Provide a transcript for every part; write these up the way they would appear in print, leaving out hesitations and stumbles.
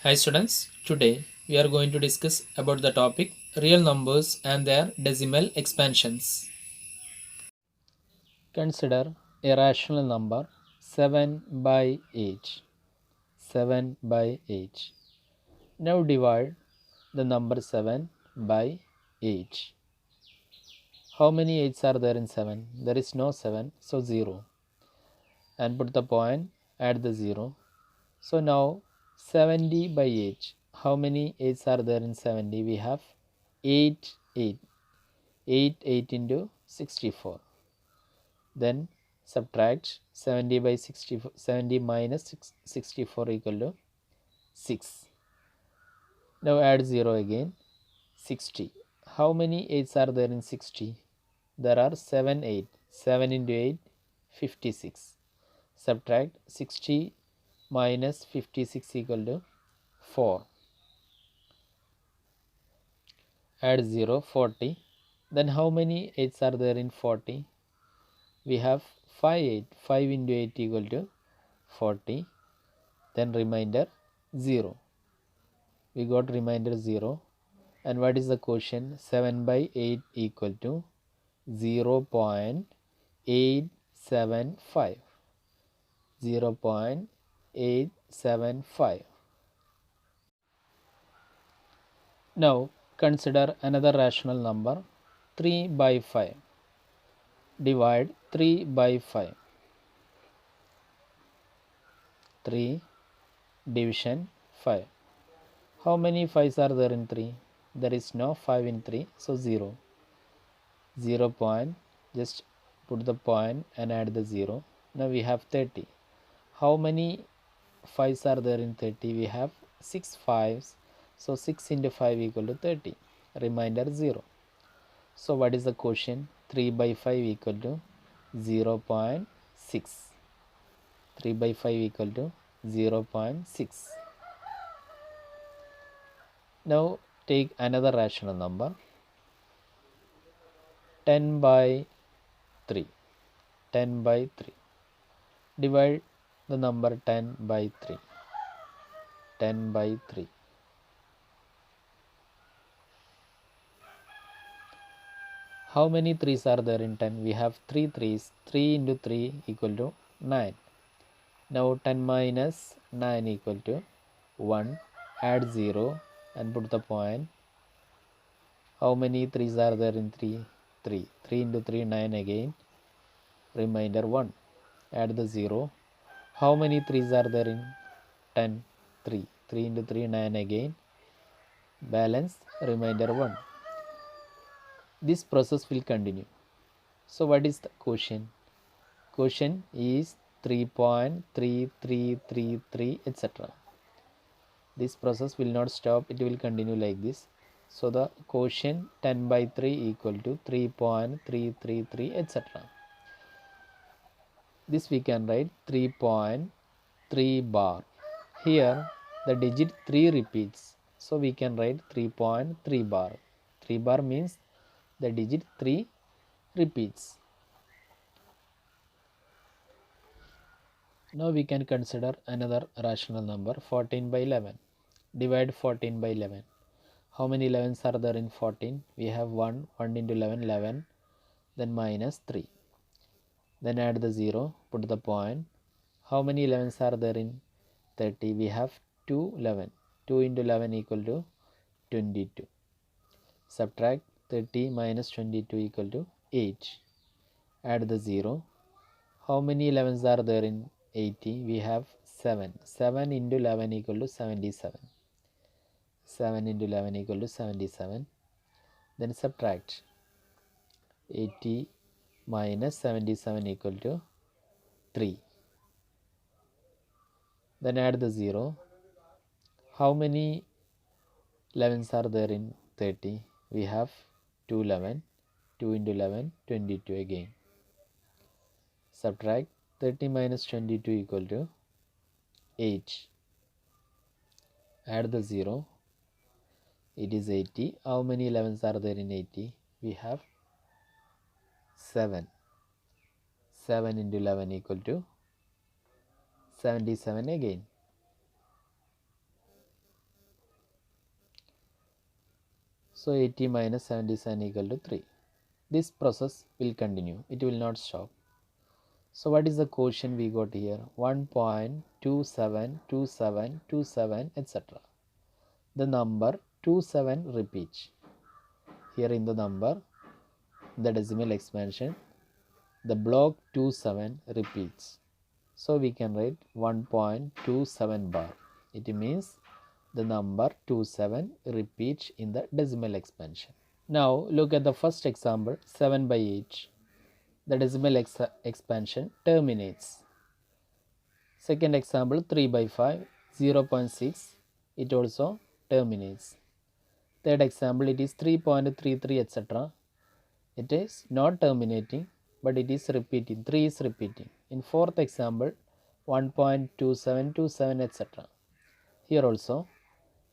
Hi students, today we are going to discuss about the topic real numbers and their decimal expansions. Consider a rational number 7 by 8. 7 by 8. Now divide the number 7 by 8. How many 8s are there in 7? There is no 7, so 0. And put the point, add the 0. So now 70 by 8. How many 8s are there in 70? We have 8, 8. 8 into 64. Then subtract 70 by 64, 70 minus 64 equal to 6. Now add 0 again, 60. How many 8s are there in 60? There are 7, 8. 7 into 8, 56. Subtract 60 minus 56 equal to 4. Add 0, 40. Then how many 8s are there in 40? We have 5, 8. 5 into 8 equal to 40. Then remainder 0. We got remainder 0. And what is the quotient? 7 by 8 equal to 0.875. 0.875. Now consider another rational number 3 by 5. Divide 3 by 5. 3 division 5. How many 5s are there in 3? There is no 5 in 3, so 0. 0 point, just put the point and add the 0. Now we have 30. How many 5s are there in 30? We have 6 5s, so 6 into 5 equal to 30. Remainder 0. So what is the quotient? 3 by 5 equal to 0.6. 3 by 5 equal to 0.6. Now take another rational number 10 by 3. 10 by 3. Divide the number 10 by 3. 10 by 3. How many 3s are there in 10? We have 3 3s. 3 into 3 equal to 9. Now 10 minus 9 equal to 1. Add 0 and put the point. How many 3s are there in 3? 3. 3 into 3, 9 again. Remainder 1. Add the 0. How many 3s are there in 10? 3. 3 into 3, 9 again. Balance remainder 1. This process will continue. So what is the quotient? Quotient is 3.3333, etc. This process will not stop, it will continue like this. So the quotient 10 by 3 equal to 3.333, etc. This we can write 3.3 bar. Here the digit 3 repeats, so we can write 3.3 bar. 3 bar means the digit 3 repeats. Now we can consider another rational number 14 by 11. Divide 14 by 11. How many 11s are there in 14? We have 1. 1 into 11, 11. Then minus 3. Then add the 0. Put the point. How many 11s are there in 30? We have 2 11. 2 into 11 equal to 22. Subtract 30 minus 22 equal to 8. Add the 0. How many 11s are there in 80? We have 7. 7 into 11 equal to 77. 7 into 11 equal to 77. Then subtract 80 minus 77 equal to 3. Then add the 0. How many 11s are there in 30? We have 2 11. 2 into 11, 22 again. Subtract 30 minus 22 equal to 8. Add the 0. It is 80. How many 11s are there in 80? We have 7. 7 into 11 equal to 77 again. So 80 minus 77 equal to 3. This process will continue. It will not stop. So what is the quotient we got here? 1.272727 etc. The number 27 repeats. Here in the number, the decimal expansion, the block 27 repeats. So we can write 1.27 bar. It means the number 27 repeats in the decimal expansion. Now look at the first example, 7 by 8. The decimal expansion terminates. Second example, 3 by 5, 0.6. It also terminates. Third example, it is 3.33 etc. It is not terminating, but it is repeating. 3 is repeating. In fourth example, 1.2727 etc. Here also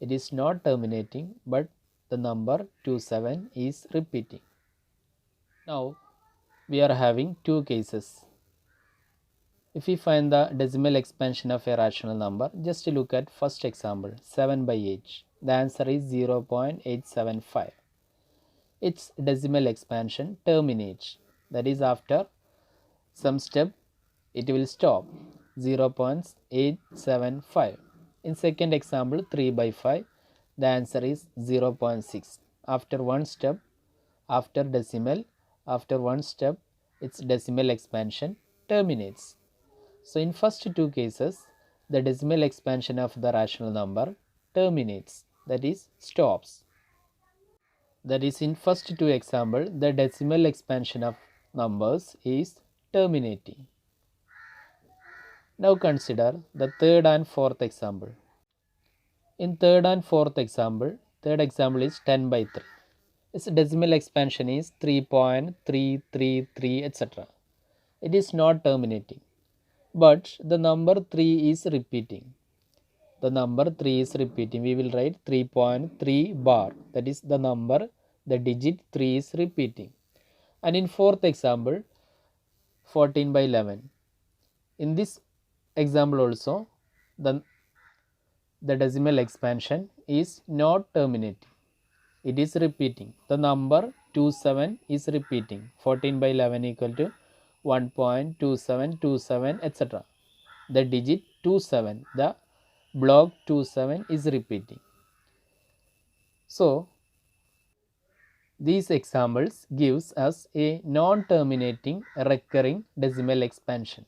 it is not terminating, but the number 27 is repeating. Now we are having two cases. If we find the decimal expansion of a rational number, just look at first example, 7 by 8. The answer is 0.875. Its decimal expansion terminates, that is after some step it will stop, 0.875. In second example, 3 by 5, the answer is 0.6. After one step, after one step, its decimal expansion terminates. So in first two cases, the decimal expansion of the rational number terminates, that is stops. That is, in first two example, the decimal expansion of numbers is terminating. Now consider the third and fourth example. In third and fourth example, third example is 10 by 3. Its decimal expansion is 3.333 etc. It is not terminating, but the number 3 is repeating. The number 3 is repeating. We will write 3.3 bar. That is the number, the digit 3 is repeating. And in fourth example, 14 by 11. In this example also, the decimal expansion is not terminating. It is repeating. The number 27 is repeating. 14 by 11 equal to 1.2727 etc. The digit 27, the block 27 is repeating. So these examples gives us a non-terminating recurring decimal expansion.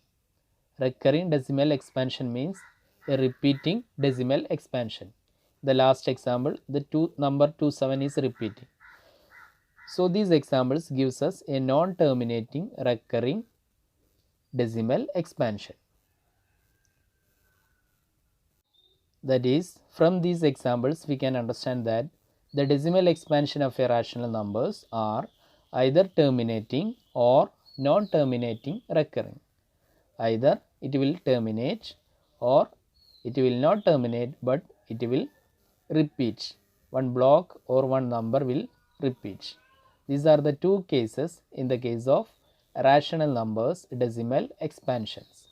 Recurring decimal expansion means a repeating decimal expansion. The last example, the number 27 is repeating. So these examples gives us a non-terminating recurring decimal expansion. That is, from these examples we can understand that the decimal expansion of a rational numbers are either terminating or non-terminating recurring. Either it will terminate or it will not terminate, but it will repeat. One block or one number will repeat. These are the two cases in the case of rational numbers decimal expansions.